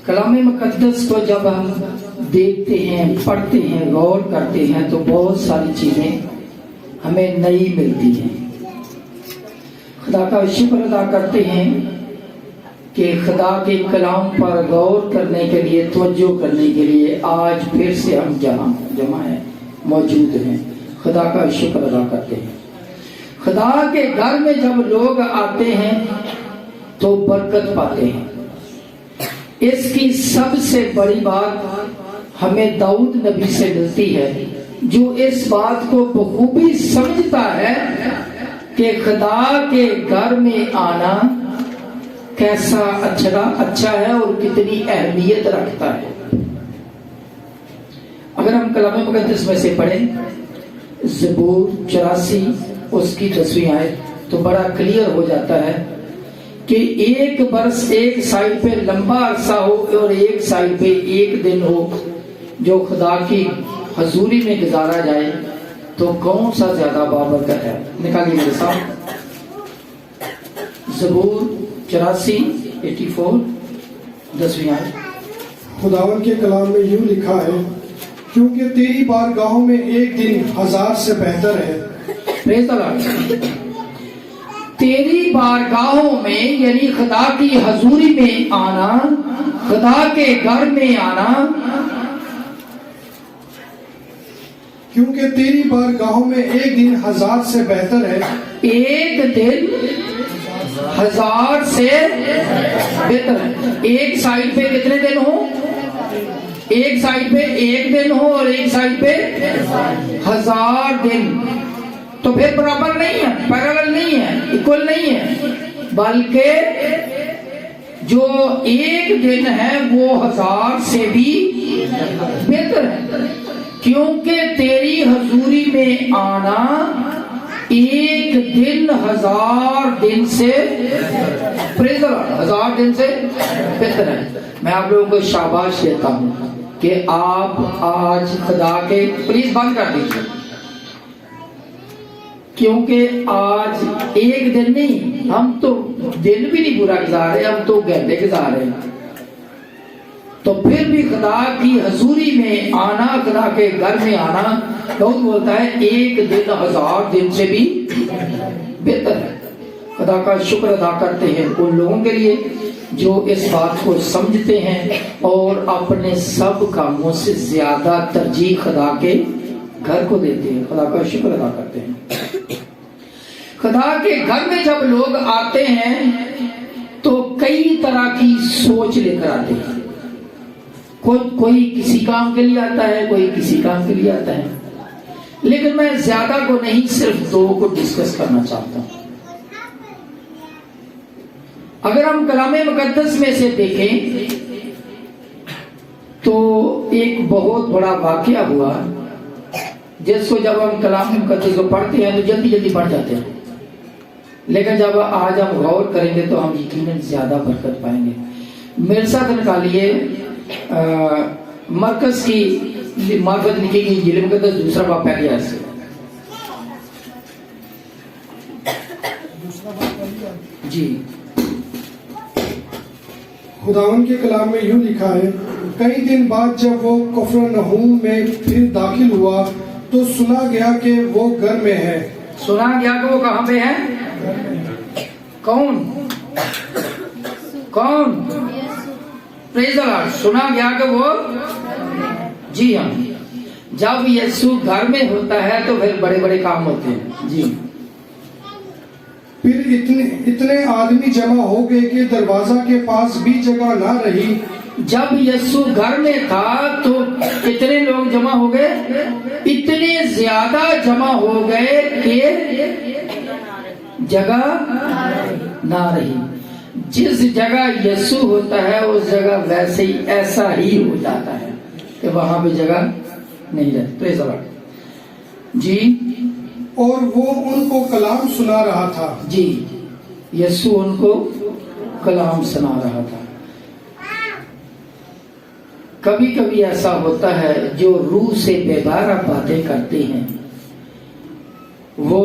کلام مقدس کو جب ہم دیکھتے ہیں، پڑھتے ہیں، غور کرتے ہیں تو بہت ساری چیزیں ہمیں نئی ملتی ہیں۔ خدا کا شکر ادا کرتے ہیں کہ خدا کے کلام پر غور کرنے کے لیے، توجہ کرنے کے لیے آج پھر سے ہم جمع ہیں، موجود ہیں۔ خدا کا شکر ادا کرتے ہیں۔ خدا کے گھر میں جب لوگ آتے ہیں تو برکت پاتے ہیں۔ اس کی سب سے بڑی بات ہمیں داؤد نبی سے ملتی ہے، جو اس بات کو بخوبی سمجھتا ہے کہ خدا کے گھر میں آنا کیسا اچھا ہے اور کتنی اہمیت رکھتا ہے۔ اگر ہم کلام مقدس میں سے پڑھیں زبور 84 اس کی 10ویں آیت تو بڑا کلیئر ہو جاتا ہے کہ ایک برس ایک سال پہ لمبا عرصہ ہو اور ایک سال پہ ایک دن ہو جو خدا کی حضوری میں گزارا جائے تو کون سا زیادہ بابرکت ہے؟ نکالیے میرے ساتھ زبور 84 10ویں آیت۔ خداوند کے کلام میں یوں لکھا ہے، کیونکہ تیری بارگاہوں میں ایک دن 1000 سے بہتر ہے۔ پریز دی لارڈ۔ تیری بارگاہوں میں یعنی خدا کی حضوری میں آنا، خدا کے گھر میں آنا، کیونکہ تیری بارگاہوں میں ایک دن 1000 سے بہتر ہے۔ ایک دن 1000 سے بہتر ہے۔ ایک سائڈ پہ کتنے دن ہو؟ ایک سائڈ پہ ایک دن ہو اور ایک سائڈ پہ 1000 دن، تو پھر برابر نہیں ہے، پیرالل نہیں ہے، ایکول نہیں ہے، بلکہ جو ایک دن ہے وہ 1000 سے بھی بہتر ہے، کیونکہ تیری حضوری میں آنا ایک دن 1000 دن سے 1000 دن سے بہتر ہے۔ میں آپ لوگوں کو شاباش دیتا ہوں کہ آپ آج خدا کے، پلیز بند کر دیجیے، کیونکہ آج ایک دن نہیں، ہم تو دن بھی نہیں پورا گزار رہے، ہم تو گھنٹے گزار رہے ہیں، تو پھر بھی خدا کی حضوری میں آنا، خدا کے گھر میں آنا، بہت بولتا ہے ایک دن 1000 دن سے بھی بہتر ہے۔ خدا کا شکر ادا کرتے ہیں ان لوگوں کے لیے جو اس بات کو سمجھتے ہیں اور اپنے سب کاموں سے زیادہ ترجیح خدا کے گھر کو دیتے ہیں۔ خدا کا شکر ادا کرتے ہیں۔ خدا کے گھر میں جب لوگ آتے ہیں تو کئی طرح کی سوچ لے کر آتے ہیں۔ کوئی کسی کام کے لیے آتا ہے، کوئی کسی کام کے لیے آتا ہے، لیکن میں زیادہ کو نہیں، صرف 2 کو ڈسکس کرنا چاہتا ہوں۔ اگر ہم کلام مقدس میں سے دیکھیں تو ایک بہت بڑا واقعہ ہوا جس کو جب ہم کلام مقدس کو پڑھتے ہیں تو جلدی جلدی پڑھ جاتے ہیں، لیکن جب آج ہم غور کریں گے تو ہم یقیناً زیادہ برکت پائیں گے۔ میرے ساتھ نکالیے مرکز کی معرفت لکھی گئی انجیل مقدس 2 باب پہلی آیت سے۔ جی خداوند کے کلام میں یوں لکھا ہے، کئی دن بعد جب وہ کفرنہوم میں پھر داخل ہوا تو سنا گیا کہ وہ گھر میں ہے۔ سنا گیا کہ وہ کہاں پہ ہے؟ کون؟ پریز دی لارڈ۔ سنا گیا کہ وہ، جی ہاں، جب یسوع گھر میں ہوتا ہے تو پھر بڑے بڑے کام ہوتے ہیں۔ جی پھر اتنے آدمی جمع ہو گئے کہ دروازہ کے پاس بھی جگہ نہ رہی۔ جب یسوع گھر میں تھا تو کتنے لوگ جمع ہو گئے؟ اتنے زیادہ جمع ہو گئے کہ جگہ نہ رہی۔ جس جگہ یسوع ہوتا ہے اس جگہ ویسے ہی ایسا ہی ہو جاتا ہے کہ وہاں بھی جگہ نہیں رہتی۔ پریز دی لارڈ۔ جی اور وہ ان کو کلام سنا رہا تھا۔ جی یسوع ان کو کلام سنا رہا تھا۔ کبھی کبھی ایسا ہوتا ہے جو روح سے بے بارہ باتیں کرتے ہیں وہ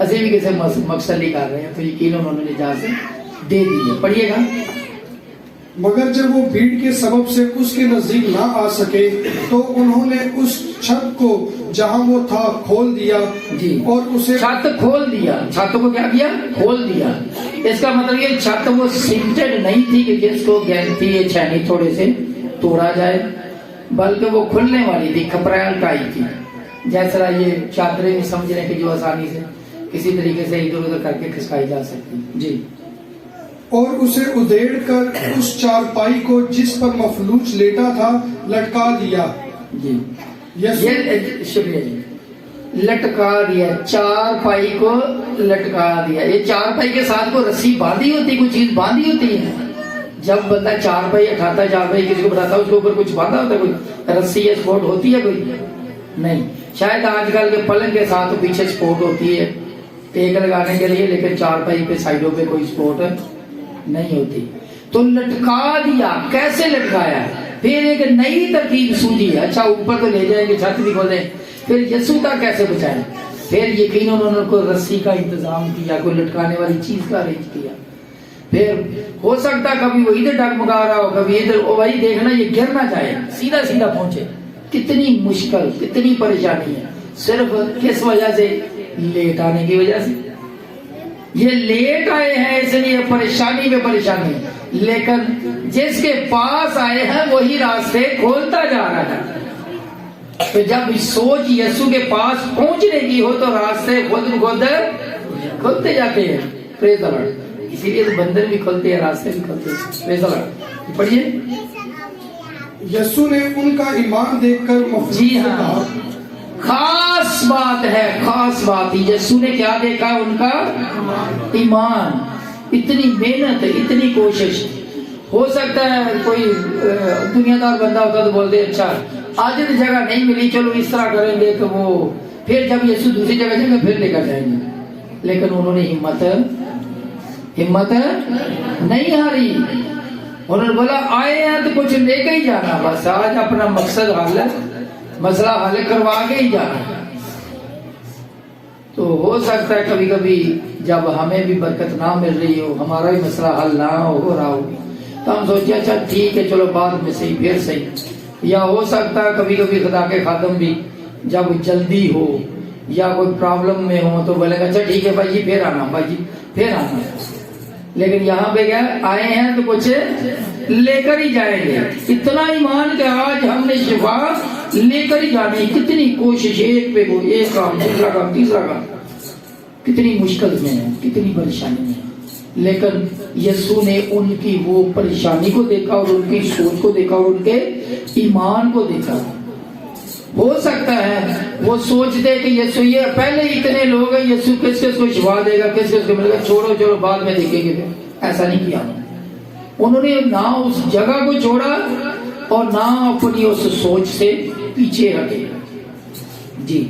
اسی بھی کسی مقصد لے کر رہے ہیں تو یقین انہوں نے اجازت دے دی ہے. پڑھیے گا. مگر جب وہ بھیڑ کے سبب سے اس کے نزدیک نہ آ سکے تو انہوں نے اس چھت کو جہاں وہ تھا کھول دیا جی. اور اسے چھت کھول دیا. چھت کو کیا کیا؟ کھول دیا. اس کا مطلب یہ چھت وہ سیمنٹڈ نہیں تھی کہ جس کو گینتی یا چھینی تھوڑے سے توڑا جائے، بلکہ وہ کھلنے والی تھی، کھپریل کائی تھی. جیسا یہ چادریں بھی سمجھ رہے ہیں کہ جو آسانی سے کسی طریقے سے ادھر ادھر کر کے کھسکائی جا سکتی. جی. اور اسے ادھیڑ کر اس چارپائی کو جس پر مفلوج لیٹا تھا لٹکا دیا. جی. یسوع یہ شکریہ جی. لٹکا دیا، چار پائی کو لٹکا دیا. یہ چار پائی کے ساتھ کوئی رسی باندھی ہوتی، کوئی چیز باندھی ہوتی ہے؟ جب بندہ چار پائی اٹھاتا ہے، چار پائی کسی کو بتاتا ہے، اس کے اوپر کچھ باندھا ہوتا ہے، کوئی رسی یا سپورٹ ہوتی ہے؟ کوئی نہیں. شاید آج کل کے پلنگ کے ساتھ پیچھے سپورٹ ہوتی ہے ٹیک لگانے کے لیے، لیکن چار پائی پہ سائڈوں پہ کوئی سپورٹ نہیں ہوتی. تو لٹکا دیا. کیسے لٹکایا؟ پھر ایک نئی ترکیب سوچی. اچھا اوپر تو لے جائیں گے، چھت بھی کھولیں، پھر یسوع کا کیسے بچائیں؟ پھر یقین انہوں نے کوئی رسی کا انتظام کیا، کوئی لٹکانے والی چیز کا ارینج کیا. پھر ہو سکتا کبھی وہ ادھر ڈگمگا رہا ہو، کبھی ادھر، وہی دیکھنا یہ گر نہ جائے، سیدھا سیدھا پہنچے. کتنی مشکل، کتنی پریشانی ہے، صرف کس وجہ سے؟ لیٹ آنے کی وجہ سے. یہ لیٹ آئے ہیں اس لیے پریشانی پہ پریشانی، لیکن جس کے پاس آئے ہیں وہی راستے کھولتا جا رہا ہے. تو جب سوچ یسوع کے پاس پہنچنے کی ہو تو راستے خود بخود کھلتے جاتے ہیں. پریز دی لارڈ. اسی لیے بندر بھی کھلتے ہیں، راستے بھی کھلتے ہیں. پریز دی لارڈ. پڑھیے. یسوع نے ان کا ایمان دیکھ کر مفلوج جی سے ہاں، کہا. خاص بات ہے، خاص بات. یسوع نے کیا دیکھا؟ ان کا ایمان. اتنی محنت، اتنی کوشش. ہو سکتا ہے کوئی دنیا دار بندہ ہوتا تو بولتے اچھا آج تو جگہ نہیں ملی، چلو اس طرح کریں گے کہ وہ پھر جب یسوع دوسری جگہ جائیں گے پھر لے کر جائیں گے. لیکن انہوں نے ہمت نہیں ہاری. انہوں نے بولا آئے ہیں تو کچھ لے کے ہی جانا، بس آج اپنا مقصد حل ہے، مسئلہ حل کروا کے ہی جانا. تو ہو سکتا ہے کبھی کبھی جب ہمیں بھی برکت نہ مل رہی ہو، ہمارا بھی مسئلہ حل نہ ہو رہا ہو، تو ہم سوچے اچھا ٹھیک ہے چلو بعد میں صحیح، پھر صحیح. یا ہو سکتا ہے کبھی کبھی خدا کے خادم بھی جب جلدی ہو یا کوئی پرابلم میں ہو تو بولے گا اچھا ٹھیک ہے بھائی جی پھر آنا، بھائی جی پھر آنا. لیکن یہاں پہ کیا آئے ہیں تو کچھ لے کر ہی جائیں گے. اتنا ایمان کہ آج ہم نے شفا لے کر ہی جانی. کتنی کوشش، ایک پہ وہ ایک کام، دوسرا کام، تیسرا کام، کتنی مشکل میں ہے، کتنی پریشانی میں ہے. لیکن یسوع نے ان کی وہ پریشانی کو دیکھا اور ان کی سوچ کو دیکھا اور ان کے ایمان کو دیکھا. ہو سکتا ہے وہ سوچتے کہ یسوع یہ پہلے اتنے لوگ ہیں، یسوع کس کس کو شفا دے گا، کس کس کو ملے گا، چھوڑو چلو بعد میں دیکھیں گے. ایسا نہیں کیا. انہوں نے نہ اس جگہ کو چھوڑا اور نہ اپنی اس سوچ سے پیچھے ہٹے. جی.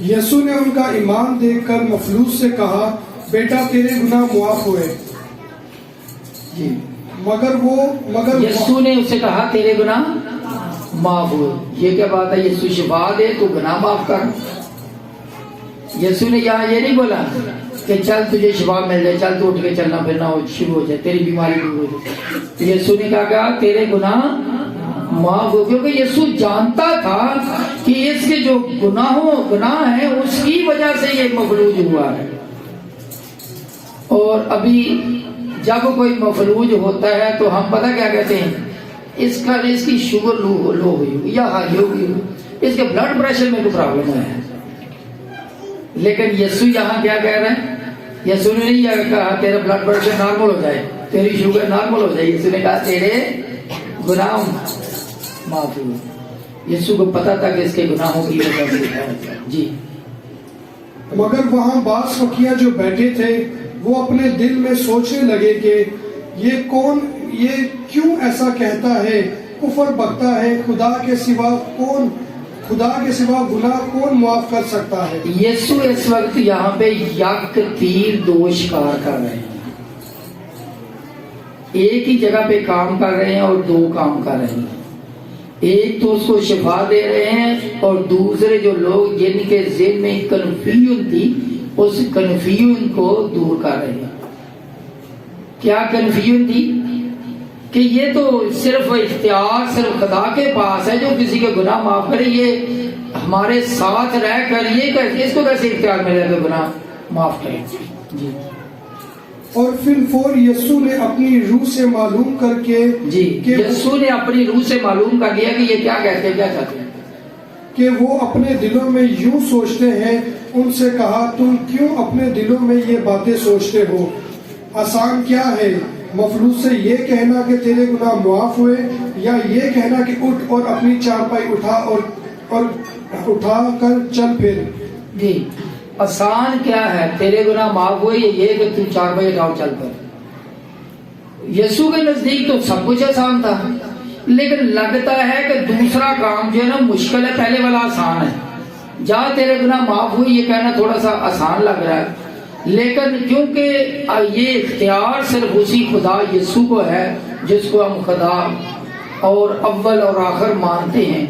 یسوع نے ان کا ایمان دیکھ کر مفلوج سے کہا بیٹا تیرے گناہ معاف ہوئے. جی. مگر یسوع نے اسے کہا تیرے گناہ معاف ہوئے. یہ کیا بات ہے؟ یسوع شفا دے تو گناہ معاف کر. یسوع نے یہاں یہ نہیں بولا کہ چل تجھے شفا مل جائے، چل تو اٹھ کے چلنا پھرنا شروع ہو جائے، تیری بیماری دور ہو جائے. یسوع نے کہا تیرے گناہ معاف ہو، کیونکہ یسوع جانتا تھا کہ اس کے جو گناہ ہیں اس کی وجہ سے یہ مفلوج ہوا ہے. اور ابھی جب کوئی مفلوج ہوتا ہے تو ہم پتہ کیا کہتے ہیں؟ اس کی شوگر لو ہوئی یا ہائی ہوگی، اس کے بلڈ پریشر میں کوئی پرابلم ہے. لیکن یسوع یہاں کیا کہہ رہے ہیں؟ یسوع نے نہیں کہا تیرا بلڈ پریشر نارمل ہو جائے، تیری شوگر نارمل ہو جائے. یسوع نے کہا تیرے گناہ معاف ہوئے. یسوع کو پتا تھا کہ اس کے گناہوں کی وجہ سے. جی. مگر وہاں بعض فقیہ جو بیٹھے تھے وہ اپنے دل میں سوچنے لگے کہ یہ کیوں ایسا کہتا ہے، کفر بکتا ہے، خدا کے سوا گناہ کون معاف کر سکتا ہے. یسوع اس وقت یہاں پہ یک تیر دوش کار کر رہے ہیں. ایک ہی جگہ پہ کام کر رہے ہیں اور دو کام کر رہے ہیں. ایک تو اس کو شفا دے رہے ہیں اور دوسرے جو لوگ جن کے ذہن میں کنفیوژن تھی اس کنفیوژن کو دور کر رہے ہیں۔ کیا کنفیوژن تھی؟ کہ یہ تو صرف اختیار صرف خدا کے پاس ہے جو کسی کے گناہ معاف کرے، یہ ہمارے ساتھ رہ کر اس کو کیسے اختیار ملے گا گناہ معاف کرے؟ جی اور پھر فور یسوع نے اپنی روح سے معلوم کر کے جی یسوع نے اپنی روح سے معلوم کر لیا کہ یہ کیا کہتے ہیں، کیا چاہتے ہیں، کہ وہ اپنے دلوں میں یوں سوچتے ہیں، ان سے کہا تم کیوں اپنے دلوں میں یہ باتیں سوچتے ہو؟ آسان کیا ہے مفلوج سے یہ کہنا کہ تیرے گناہ معاف ہوئے، یا یہ کہنا کہ اٹھ اور اپنی چارپائی اٹھا اور اٹھا کر چل پھر؟ جی آسان کیا ہے، تیرے گناہ معاف ہوئے، یہ کہ تم 4 بجے اٹھاؤ چل کر؟ یسوع کے نزدیک تو سب کچھ آسان تھا، لیکن لگتا ہے کہ دوسرا کام جو ہے نا مشکل ہے، پہلے والا آسان ہے۔ جہاں تیرے گناہ معاف ہوئے یہ کہنا تھوڑا سا آسان لگ رہا ہے، لیکن کیونکہ یہ اختیار صرف اسی خدا یسوع کو ہے جس کو ہم خدا اور اول اور آخر مانتے ہیں،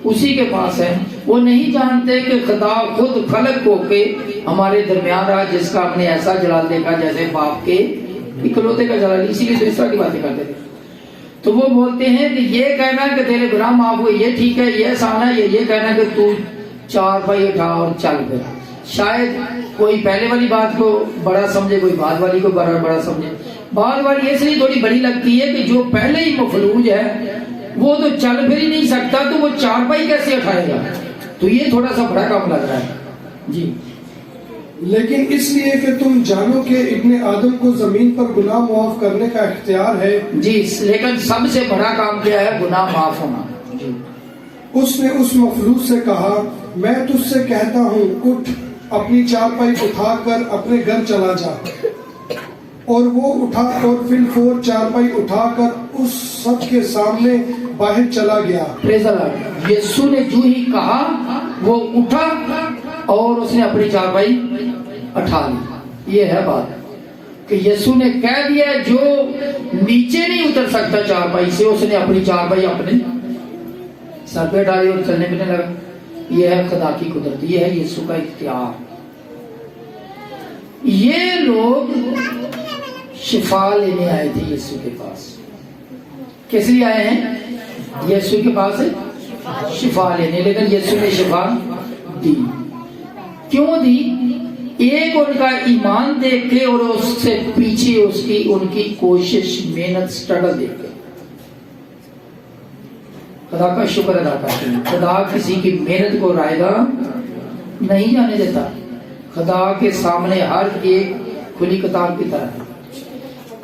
اسی کے پاس ہے۔ وہ نہیں جانتے کہ خدا خود خلق ہو کے ہمارے درمیان رہا، جس کا ہم نے ایسا جلال دیکھا جیسے باپ کے اکلوتے کا جلال، اسی لیے تو اس طرح کی باتیں کرتے تھے۔ تو وہ بولتے ہیں کہ یہ کہنا کہ تیرے گناہ معاف ہوئے یہ ٹھیک ہے، یہ آسان ہے، یہ کہنا کہ تو 4 پائی اٹھا اور چل پھر۔ شاید کوئی پہلے والی بات کو بڑا سمجھے، کوئی بعد والی کو بڑا سمجھے۔ بعد والی اس لیے تھوڑی بڑی لگتی ہے کہ جو پہلے ہی مفلوج ہے وہ تو چل پھر ہی نہیں سکتا، تو وہ 4 پائی کیسے اٹھائے گا؟ تو یہ تھوڑا سا بڑا کام لگ رہا ہے۔ جی لیکن اس لیے کہ تم جانو کہ ابن آدم کو زمین پر گناہ معاف کرنے کا اختیار ہے۔ جی لیکن سب سے بڑا کام کیا ہے؟ گناہ معاف ہونا۔ جی اس نے اس مفلوج سے کہا میں تجھ سے کہتا ہوں اٹھ، اپنی چارپائی اٹھا کر اپنے گھر چلا جا۔ اور وہ اٹھا اور فی الفور چارپائی اٹھا کر اس سب کے سامنے باہر چلا گیا۔ یسوع نے جو ہی کہا وہ اٹھا اور اس نے اپنی چارپائی اٹھا لی۔ یہ ہے بات کہ یسوع نے کہہ دیا جو نیچے نہیں اتر سکتا چارپائی سے، اس نے اپنی چارپائی اپنے سر پہ ڈالی اور چلنے پھرنے لگا۔ یہ ہے خدا کی قدرت، یہ ہے یسوع کا اختیار۔ یہ لوگ شفا لینے آئے تھے یسوع کے پاس۔ کس لیے آئے ہیں؟ یسوع کے پاس شفا لینے، لیکن یسوع نے شفا دی۔ کیوں دی؟ ایک ان کا ایمان دیکھ کے اور اس سے پیچھے ان کی کوشش، محنت، سٹرگل دیکھ کے۔ خدا کا شکر ادا کرتے ہیں۔ خدا کسی کی محنت کو رائے گا نہیں جانے دیتا۔ خدا کے سامنے ہر ایک کھلی کتاب کی طرح ہے۔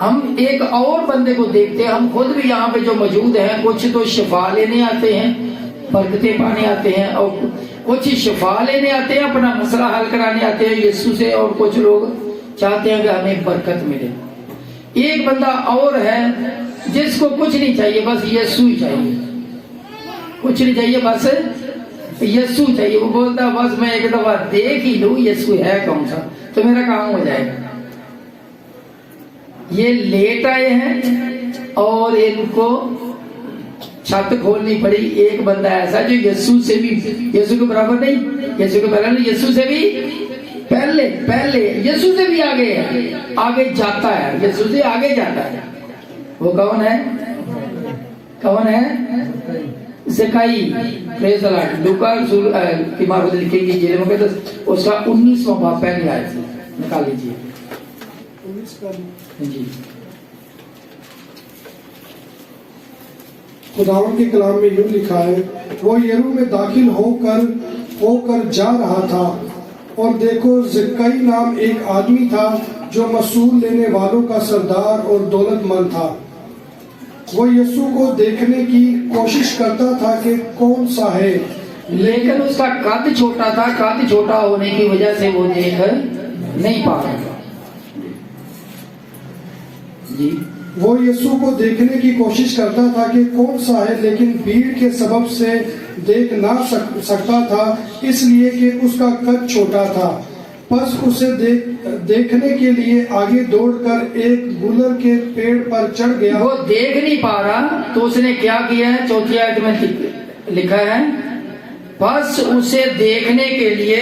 ہم ایک اور بندے کو دیکھتے ہیں، ہم خود بھی یہاں پہ جو موجود ہیں، کچھ تو شفا لینے آتے ہیں، برکتیں پانے آتے ہیں، اور کچھ شفا لینے آتے ہیں، اپنا مسئلہ حل کرانے آتے ہیں یسوع سے، اور کچھ لوگ چاہتے ہیں کہ ہمیں برکت ملے۔ ایک بندہ اور ہے جس کو کچھ نہیں چاہیے، بس یسوع ہی چاہیے، کچھ نہیں چاہیے، بس یسوع چاہیے۔ وہ بولتا بس میں ایک دفعہ دیکھ ہی لوں یسوع ہے کون سا تو میرا کام ہو جائے گا۔ یہ لیٹ آئے ہیں اور ان کو چھت کھولنی پڑی۔ ایک بندہ ایسا جو یسوع سے بھی، یسوع کے برابر نہیں، یسوع کے پہلے نہیں، یسوع سے بھی پہلے یسوع سے بھی آگے جاتا ہے، یسوع سے آگے جاتا ہے۔ وہ کون ہے؟ کون ہے؟ زکائی۔ پریز دی لارڈ۔ لوکا کی مارفت لکھی گئی انجیل مقدس اس کا 19واں باب پہلی آیت سے نکال لیجیے۔ جی خداوند کے کلام میں یوں لکھا ہے، وہ یرو میں داخل ہو کر جا رہا تھا، اور دیکھو زکائی نام ایک آدمی تھا جو مسئول لینے والوں کا سردار اور دولت مند تھا۔ وہ یسوع کو دیکھنے کی کوشش کرتا تھا کہ کون سا ہے، لیکن اس کا قد چھوٹا تھا۔ قد چھوٹا ہونے کی وجہ سے وہ دیکھ نہیں پا رہا۔ جی وہ یسوع کو دیکھنے کی کوشش کرتا تھا کہ کون سا ہے، لیکن بھیڑ کے سبب سے دیکھ نہ سکتا تھا، اس لیے کہ اس کا قد چھوٹا تھا۔ پس اسے دیکھنے کے لیے آگے دوڑ کر ایک گلر کے پیڑ پر چڑھ گیا۔ وہ دیکھ نہیں پا رہا تو اس نے کیا کیا ہے؟ 4 آیت میں لکھا ہے، پس اسے دیکھنے کے لیے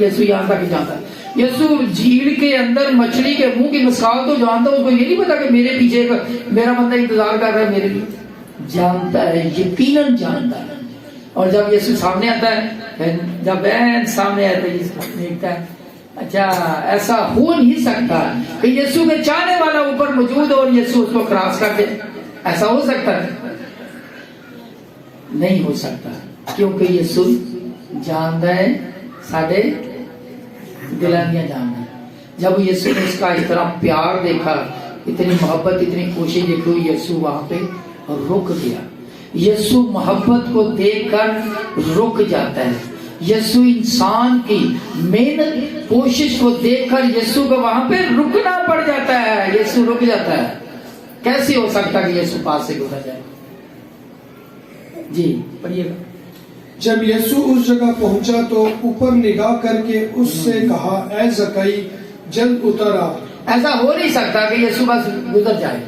یسوع یہاں تک جانتا ہے. یسوع جھیل کے اندر مچھلی کے منہ کی مسکال تو جانتا ہے, اس کو یہ نہیں پتا کہ میرے پیچھے میرا بندہ انتظار کر رہا ہے میرے لیے. جانتا ہے, یقیناً جانتا ہے. اور جب یسوع سامنے آتا ہے, جب این سامنے آتا ہے, دیکھتا ہے اچھا ایسا ہو نہیں سکتا کہ یسوع کے چاہنے والا اوپر موجود اور یسوع اس کو کراس کر دے. ایسا ہو سکتا ہے؟ نہیں ہو سکتا, کیونکہ یسوع جانتا ہے ساڈے دلاں دیاں جانتا ہے. جب یسوع نے اس کا اتنا پیار دیکھا, اتنی محبت, اتنی کوشش دیکھی, یسوع وہاں پہ رک گیا. یسوع محبت کو دیکھ کر رک جاتا ہے. یسوع انسان کی محنت کوشش کو دیکھ کر یسوع کو وہاں پہ رکنا پڑ جاتا ہے. یسوع رک جاتا ہے. کیسے ہو سکتا کہ یسوع پاس سے گزر جائے؟ جی پڑھیے گا. جب یسوع اس جگہ پہنچا تو اوپر نگاہ کر کے اس سے کہا, اے زکئی جلد اتر آ. ایسا ہو نہیں سکتا کہ یسوع بس گزر جائے,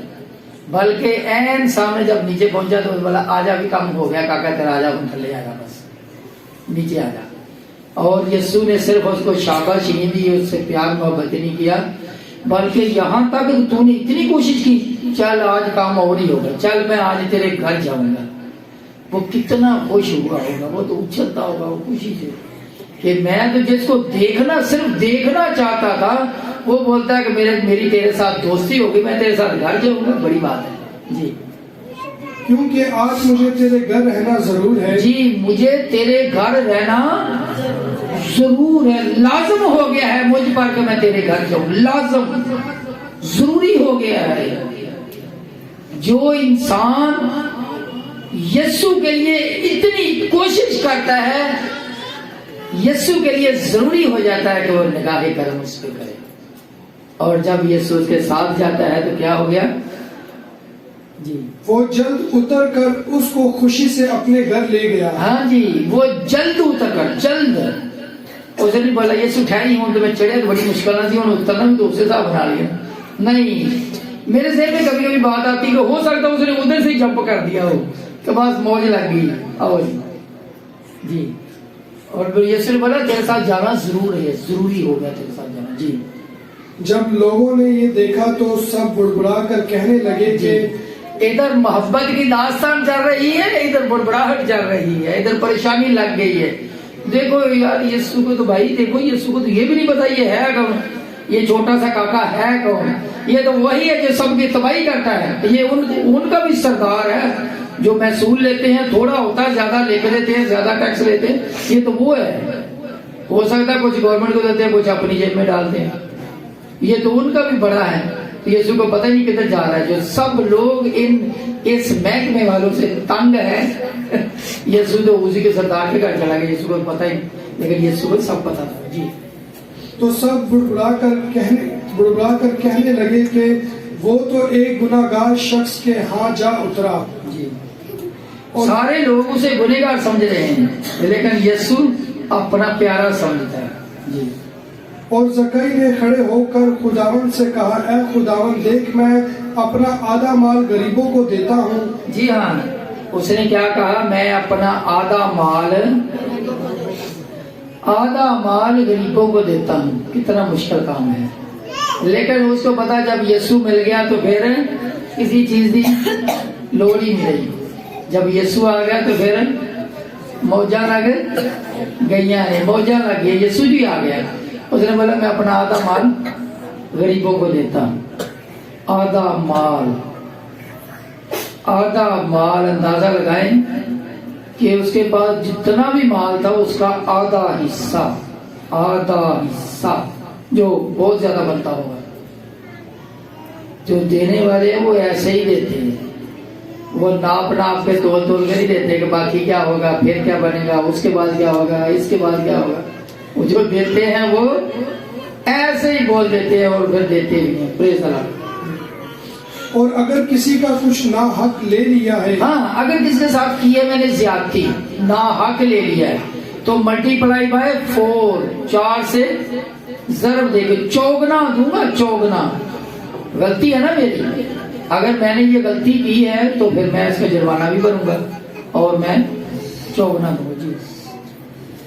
بلکہ این سامنے جب نیچے پہنچا تو بولا آجا بھی کم ہو گیا کاکا تیرا, آجا ہم تھلے آ جا, بس نیچے آ جا. اور یسوع نے صرف اس کو شاباشی نہیں دی, اس سے پیار محبت نہیں کیا, بلکہ یہاں تک تو نے اتنی کوشش کی, چل آج کام اور ہی ہوگا, چل میں آج تیرے گھر جاؤں گا. وہ کتنا خوش ہوا ہوگا, وہ تو اچھلتا ہوگا وہ خوشی سے کہ میں تو جس کو دیکھنا صرف دیکھنا چاہتا تھا وہ بولتا ہے کہ میری تیرے ساتھ دوستی ہوگی, میں تیرے ساتھ گھر جاؤں گا. بڑی بات ہے جی. کیونکہ آج مجھے تیرے گھر رہنا ضرور ہے. جی مجھے تیرے گھر رہنا ضرور ہے, لازم ہو گیا ہے مجھ پر کہ میں تیرے گھر جاؤں, لازم ضروری ہو گیا ہے. جو انسان یسوع کے لیے اتنی کوشش کرتا ہے, یسوع کے لیے ضروری ہو جاتا ہے کہ وہ نگاہ کرم اس پہ کرے. اور جب یسوع اس کے ساتھ جاتا ہے تو کیا ہو گیا جی؟ وہ جلد اتر کر اس کو خوشی سے اپنے گھر لے گیا. ہاں جی, وہ جلد اتر کر, جلد. اس نے بولا یسوع ٹھہری ہوں تو میں چڑھے تو بڑی مشکل نہ تھی, انہوں نے اترنا بھی تو اسے صاحب بنا لیا. نہیں, میرے ذہن میں کبھی کبھی بات آتی کہ ہو سکتا ہے اس نے ادھر سے جمپ کر دیا ہو کہ بس موج لگ گئی. اور جی, اور پھر یسوع نے بولا تیرے ساتھ جانا ضرور ہے, ضروری ہو گیا تیرے ساتھ جانا. جی. جب لوگوں نے یہ دیکھا تو سب بڑبڑا کر کہنے لگے کہ ادھر محبت کی داستان چل رہی ہے, ادھر بڑبڑاہٹ چل رہی ہے, ادھر پریشانی لگ گئی ہے. دیکھو یار یسوع کو تو بھائی دیکھو یسوع کو تو یہ بھی نہیں پتا یہ ہے کون, یہ چھوٹا سا کاکا ہے کون, یہ تو وہی ہے جو سب کی تباہی کرتا ہے. یہ ان کا بھی سردار ہے جو محصول لیتے ہیں, تھوڑا ہوتا ہے زیادہ لے کے دیتے ہیں, زیادہ ٹیکس لیتے ہیں. یہ تو وہ ہے, ہو سکتا ہے کچھ گورنمنٹ کو دیتے ہیں, کچھ اپنی جیب میں ڈالتے ہیں. یہ تو ان کا بھی بڑا ہے. یسوع کو پتہ نہیں کدھر جا رہا ہے. جو سب لوگ اس محکمے والوں سے تنگ ہے, یسوع تو اسی کے سردار کے گھر چلا گیا, یسوع کو پتہ ہی, لیکن یسوع کو سب پتہ تھا. جی. تو سب بڑبڑا کر کہنے لگے کہ وہ تو ایک گناہگار شخص کے ہاں جا اترا. جی. سارے لوگ اسے گنہگار سمجھ رہے ہیں, لیکن یسوع اپنا پیارا سمجھتا ہے. جی. اور زکئی نے کھڑے ہو کر خداوند سے کہا, اے خداوند دیکھ میں اپنا آدھا مال غریبوں کو دیتا ہوں. جی ہاں, اس نے کیا کہا, میں اپنا آدھا مال غریبوں کو دیتا ہوں. کتنا مشکل کام ہے, لیکن اس کو پتا جب یسوع مل گیا تو پھر کسی چیز کی لوڑ ہی نہیں رہی. جب یسوع آ گیا تو پھر موجاں لگ گئیاں نے, موجاں لگ گئی. یسوع بھی آ گیا, اس نے بولا میں اپنا آدھا مال غریبوں کو دیتا ہوں. آدھا مال اندازہ لگائیں کہ اس کے پاس جتنا بھی مال تھا اس کا آدھا حصہ جو بہت زیادہ بنتا ہوگا. جو دینے والے ہیں وہ ایسے ہی دیتے ہیں, وہ ناپ کے تول کے نہیں دیتے کہ باقی کیا ہوگا, پھر کیا بنے گا, اس کے بعد کیا ہوگا, اس کے بعد کیا ہوگا. وہ جو دیتے ہیں وہ ایسے ہی بول دیتے ہیں اور پھر دیتے بھی ہیں. پریز اللہ. اور اگر کسی کا کچھ نا حق لے لیا ہے, ہاں اگر کس کے ساتھ کی ہے میں نے زیادتی, نا حق لے لیا ہے, تو ملٹی پلائی بائی 4, 4 سے ضرب دے کے چوگنا دوں گا. چوگنا غلطی ہے نا میری, اگر میں نے یہ غلطی کی ہے تو پھر میں اس کا جرمانہ بھی بھروں گا اور میں چوگنا دوں گا. جی.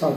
7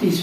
30।